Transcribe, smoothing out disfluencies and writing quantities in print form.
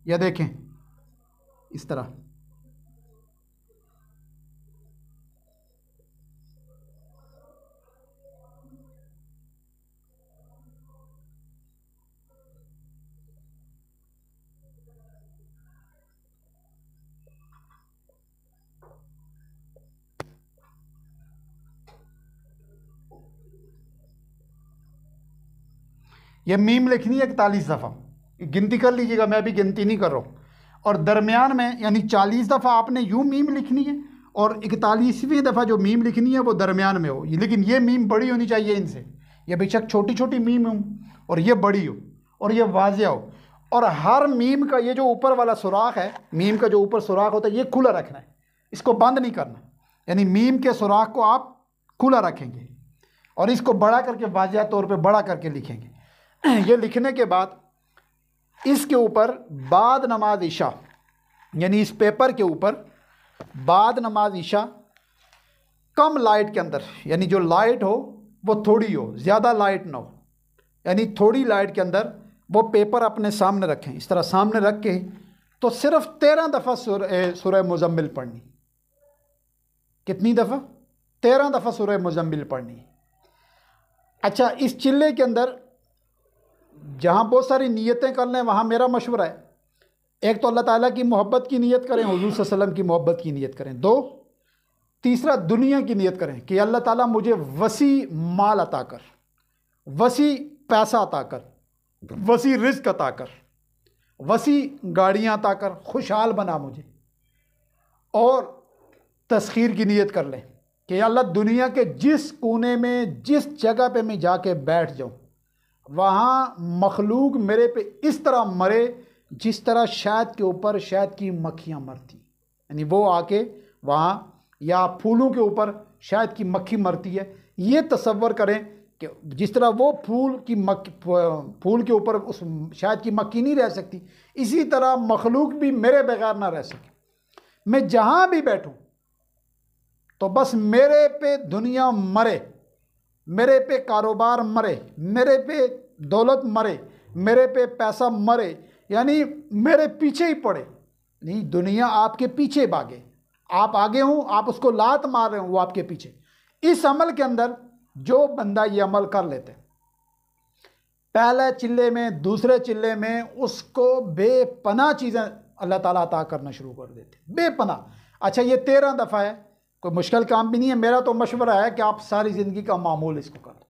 या देखें इस तरह, ये मीम लिखनी है 41 दफ़ा, गिनती कर लीजिएगा, मैं अभी गिनती नहीं कर रहा हूँ। और दरमियान में यानी 40 दफ़ा आपने यूँ मीम लिखनी है और 41वीं दफ़ा जो मीम लिखनी है वो दरमियान में हो। लेकिन ये मीम बड़ी होनी चाहिए इनसे, ये बेशक छोटी छोटी मीम हो और ये बड़ी हो और ये वाज़िया हो। और हर मीम का ये जो ऊपर वाला सुराख है, मीम का जो ऊपर सुराख होता है, ये खुला रखना है, इसको बंद नहीं करना। यानी मीम के सुराख को आप खुला रखेंगे और इसको बड़ा करके वाज़िया तौर पे बड़ा करके लिखेंगे। ये लिखने के बाद इसके ऊपर बाद नमाज इशा, यानी इस पेपर के ऊपर बाद नमाज इशा कम लाइट के अंदर, यानी जो लाइट हो वो थोड़ी हो, ज़्यादा लाइट ना हो, यानी थोड़ी लाइट के अंदर वो पेपर अपने सामने रखें। इस तरह सामने रख के तो सिर्फ 13 दफ़ा सूरह मुज़म्मिल पढ़नी। कितनी दफ़ा? 13 दफ़ा सूरह मुज़म्मिल पढ़नी। अच्छा, इस चिल्ले के अंदर जहाँ बहुत सारी नीयतें कर लें, वहाँ मेरा मशवरा है, एक तो अल्लाह ताला की मोहब्बत की नीयत करें, हुज़ूर सल्लल्लाहु अलैहि वसल्लम की मोहब्बत की नीयत करें। दो, तीसरा दुनिया की नीयत करें कि अल्लाह ताला मुझे वसी माल अता कर, वसी पैसा अता कर, वसी रिज़्क़ अता कर, वसी गाड़ियाँ अता कर, खुशहाल बना मुझे। और तस्खीर की नीयत कर लें कि अल्लाह दुनिया के जिस कोने में, जिस जगह पे मैं जाके बैठ जाऊँ, वहाँ मखलूक मेरे पे इस तरह मरे जिस तरह शहद के ऊपर शहद की मक्खियाँ मरती, यानी वो आके वहाँ, या फूलों के ऊपर शहद की मक्खी मरती है। ये तसव्वुर करें कि जिस तरह वो फूल के ऊपर उस शहद की मक्खी नहीं रह सकती, इसी तरह मखलूक भी मेरे बगैर ना रह सके। मैं जहाँ भी बैठूँ तो बस मेरे पे दुनिया मरे, मेरे पे कारोबार मरे, मेरे पे दौलत मरे, मेरे पे पैसा मरे, यानी मेरे पीछे ही पड़े, नहीं दुनिया आपके पीछे भागे, आप आगे हों, आप उसको लात मार रहे हो, वो आपके पीछे। इस अमल के अंदर जो बंदा ये अमल कर लेते, पहले चिल्ले में, दूसरे चिल्ले में, उसको बेपनाह चीज़ें अल्लाह ताला अता करना शुरू कर देते, बेपनाह। अच्छा, ये 13 दफ़ा है, कोई मुश्किल काम भी नहीं है। मेरा तो मशवरा है कि आप सारी ज़िंदगी का मामूल इसको कर।